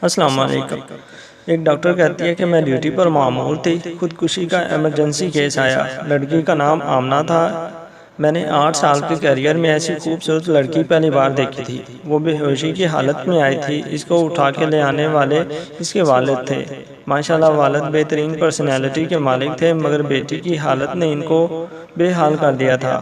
السلام علیکم۔ ایک ڈاکٹر کہتی ہے کہ میں ڈیوٹی پر معمور تھی، خودکشی کا ایمرجنسی کیس آیا۔ لڑکی کا نام آمنہ تھا۔ میں نے 8 سال کے کیریئر میں ایسی خوبصورت لڑکی پہلی بار دیکھی تھی۔ وہ بے ہوشی کی حالت میں آئی تھی۔ اس کو اٹھا کے لے آنے والے اس کے والد تھے۔ ماشاءاللہ والد بہترین پرسنالٹی کے مالک تھے، مگر بیٹی کی حالت نے ان کو بے حال کر دیا تھا۔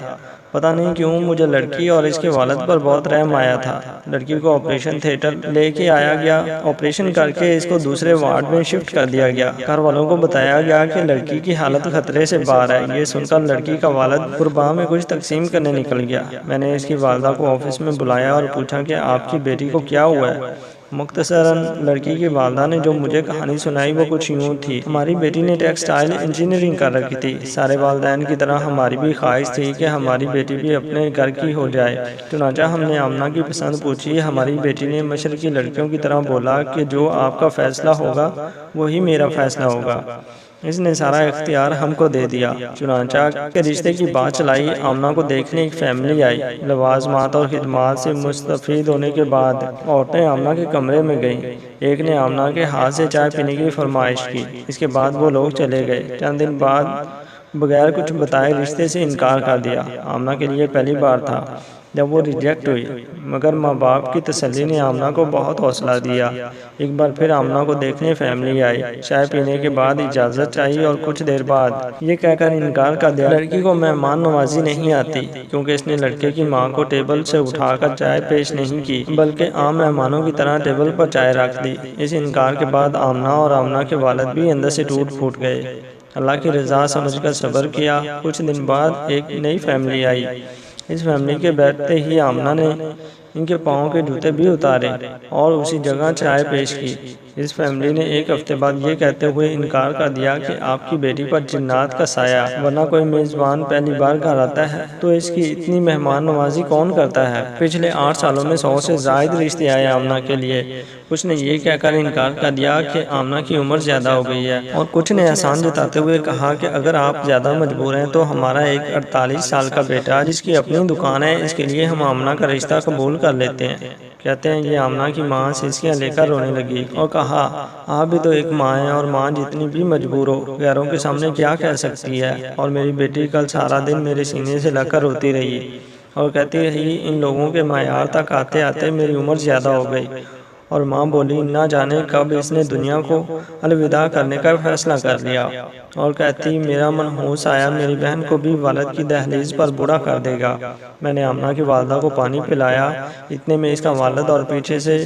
پتہ نہیں کیوں مجھے لڑکی اور اس کے والد پر بہت رحم آیا تھا۔ لڑکی کو آپریشن تھیٹر لے کے آیا گیا۔ آپریشن کر کے اس کو دوسرے وارڈ میں شفٹ کر دیا گیا۔ گھر والوں کو بتایا گیا کہ لڑکی کی حالت خطرے سے باہر ہے۔ یہ سن کر لڑکی کا والد قربا میں کچھ تقسیم کرنے نکل گیا۔ میں نے اس کی والدہ کو آفس میں بلایا اور پوچھا کہ آپ کی بیٹی کو کیا ہوا ہے؟ مختصراً لڑکی کی والدہ نے جو مجھے کہانی سنائی وہ کچھ یوں تھی۔ ہماری بیٹی نے ٹیکسٹائل انجینئرنگ کر رکھی تھی۔ سارے والدین کی طرح ہماری بھی خواہش تھی کہ ہماری بیٹی بھی اپنے گھر کی ہو جائے۔ چنانچہ ہم نے آمنہ کی پسند پوچھی۔ ہماری بیٹی نے مشرقی لڑکیوں کی طرح بولا کہ جو آپ کا فیصلہ ہوگا وہی میرا فیصلہ ہوگا۔ اس نے سارا اختیار ہم کو دے دیا۔ چنانچہ کے رشتے کی بات چلائی۔ آمنہ کو دیکھنے ایک فیملی آئی۔ لوازمات اور خدمات سے مستفید ہونے کے بعد عورتیں آمنہ کے کمرے میں گئیں۔ ایک نے آمنہ کے ہاتھ سے چائے پینے کی فرمائش کی۔ اس کے بعد وہ لوگ چلے گئے۔ چند دن بعد بغیر کچھ بتائے رشتے سے انکار کر دیا۔ آمنہ کے لیے پہلی بار تھا جب وہ ریجیکٹ ہوئی، مگر ماں باپ کی تسلی نے آمنہ کو بہت حوصلہ دیا۔ ایک بار پھر آمنہ کو دیکھنے فیملی آئی۔ چائے پینے کے بعد اجازت چاہی اور کچھ دیر بعد یہ کہہ کر انکار کر دیا لڑکی کو مہمان نوازی نہیں آتی، کیونکہ اس نے لڑکے کی ماں کو ٹیبل سے اٹھا کر چائے پیش نہیں کی بلکہ عام مہمانوں کی طرح ٹیبل پر چائے رکھ دی۔ اس انکار کے بعد آمنہ اور آمنہ کے والد بھی اندر سے ٹوٹ پھوٹ گئے۔ اللہ کی رضا سمجھ کر صبر کیا۔ کچھ دن بعد ایک نئی فیملی آئی۔ اس فیملی کے بیٹھتے ہی آمنہ نے ان کے پاؤں کے جوتے بھی اتارے اور اسی جگہ چائے پیش کی۔ اس فیملی نے ایک ہفتے بعد یہ کہتے ہوئے انکار کر دیا کہ آپ کی بیٹی پر جنات کا سایہ، ورنہ کوئی میزبان پہلی بار گھر آتا ہے تو اس کی اتنی مہمان نوازی کون کرتا ہے؟ پچھلے 8 سالوں میں 100 سے زائد رشتے آئے آمنہ کے لیے۔ کچھ نے یہ کہہ کر انکار کر دیا کہ آمنہ کی عمر زیادہ ہو گئی ہے، اور کچھ نے احسان جتاتے ہوئے کہا کہ اگر آپ زیادہ مجبور ہیں تو ہمارا ایک 48 سال کا بیٹا جس کی اپنی دکان ہے، اس کے لیے ہم آمنہ کا رشتہ قبول کر لیتے ہیں۔ کہتے ہیں یہ آمنہ کی ماں سسکیاں لے کر رونے لگی اور کہا آپ بھی تو ایک ماں ہیں، اور ماں جتنی بھی مجبور ہو غیروں کے سامنے کیا کہہ سکتی ہے، اور میری بیٹی کل سارا دن میرے سینے سے لگ کر روتی رہی اور کہتی رہی ان لوگوں کے معیار تک آتے آتے میری عمر زیادہ ہو گئی، اور ماں بولی نہ جانے کب اس نے دنیا کو الوداع کرنے کا فیصلہ کر لیا، اور کہتی میرا منحوس آیا میری بہن کو بھی والد کی دہلیز پر بوڑھا کر دے گا۔ میں نے آمنہ کی والدہ کو پانی پلایا، اتنے میں اس کا والد اور پیچھے سے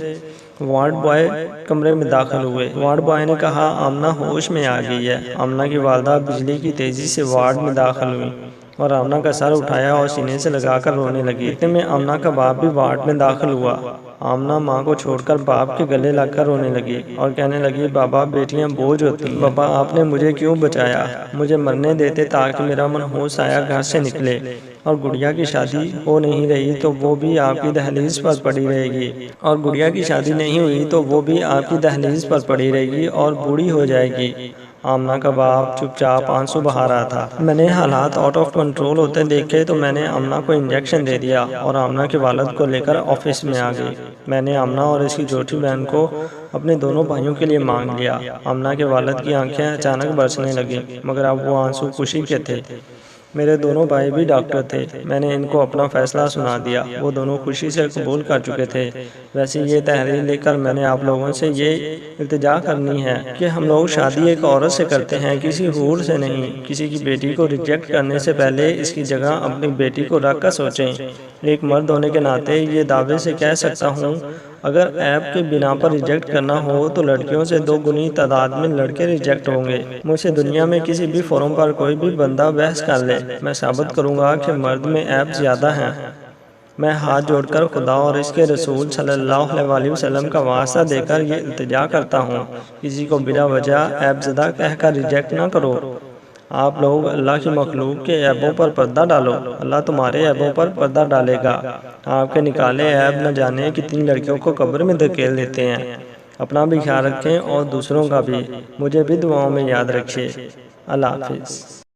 وارڈ بوائے کمرے میں داخل ہوئے۔ وارڈ بوائے نے کہا آمنہ ہوش میں آ گئی ہے۔ آمنہ کی والدہ بجلی کی تیزی سے وارڈ میں داخل ہوئی اور آمنہ کا سر اٹھایا اور سینے سے لگا کر رونے لگی۔ اتنے میں آمنہ کا باپ بھی وارڈ میں داخل ہوا۔ آمنہ ماں کو چھوڑ کر باپ کے گلے لگ کر رونے لگی اور کہنے لگی بابا بیٹیاں بوجھ ہوتی ہیں، بابا آپ نے مجھے کیوں بچایا؟ مجھے مرنے دیتے تاکہ میرا منحوس آیا گھر سے نکلے، اور گڑیا کی شادی ہو نہیں رہی تو وہ بھی آپ کی دہلیز پر پڑی رہے گی، اور گڑیا کی شادی نہیں ہوئی تو وہ بھی آپ کی دہلیز پر پڑی رہے گی اور بوڑھی ہو جائے گی۔ آمنہ کا باپ چپ چاپ آنسو بہا رہا تھا۔ میں نے حالات آؤٹ آف کنٹرول ہوتے دیکھے تو میں نے آمنہ کو انجیکشن دے دیا اور آمنہ کے والد کو لے کر آفس میں آ گئی۔ میں نے آمنہ اور اس کی چھوٹی بہن کو اپنے دونوں بھائیوں کے لیے مانگ لیا۔ آمنہ کے والد کی آنکھیں اچانک برسنے لگیں، مگر اب وہ آنسو خوشی کے تھے۔ میرے دونوں بھائی بھی ڈاکٹر تھے۔ میں نے ان کو اپنا فیصلہ سنا دیا۔ وہ دونوں خوشی سے قبول کر چکے تھے۔ ویسے یہ تحریر لے کر میں نے آپ لوگوں سے یہ التجا کرنی ہے کہ ہم لوگ شادی ایک عورت سے کرتے ہیں، کسی حور سے نہیں۔ کسی کی بیٹی کو ریجیکٹ کرنے سے پہلے اس کی جگہ اپنی بیٹی کو رکھ کر سوچیں۔ ایک مرد ہونے کے ناطے یہ دعوے سے کہہ سکتا ہوں اگر عیب کے بنا پر ریجیکٹ کرنا ہو تو لڑکیوں سے 2 گنی تعداد میں لڑکے ریجیکٹ ہوں گے۔ مجھ سے دنیا میں کسی بھی فورم پر کوئی بھی بندہ بحث کر لے، میں ثابت کروں گا کہ مرد میں عیب زیادہ ہیں۔ میں ہاتھ جوڑ کر خدا اور اس کے رسول صلی اللہ علیہ وسلم کا واسطہ دے کر یہ التجا کرتا ہوں، کسی کو بلا وجہ عیب زدہ کہہ کر ریجیکٹ نہ کرو۔ آپ لوگ اللہ کی مخلوق کے عیبوں پر پردہ ڈالو، اللہ تمہارے عیبوں پر پردہ ڈالے گا۔ آپ کے نکالے عیب نہ جانے کتنی لڑکیوں کو قبر میں دھکیل دیتے ہیں۔ اپنا بھی خیال رکھیں اور دوسروں کا بھی۔ مجھے بھی دعاؤں میں یاد رکھیے۔ اللہ حافظ۔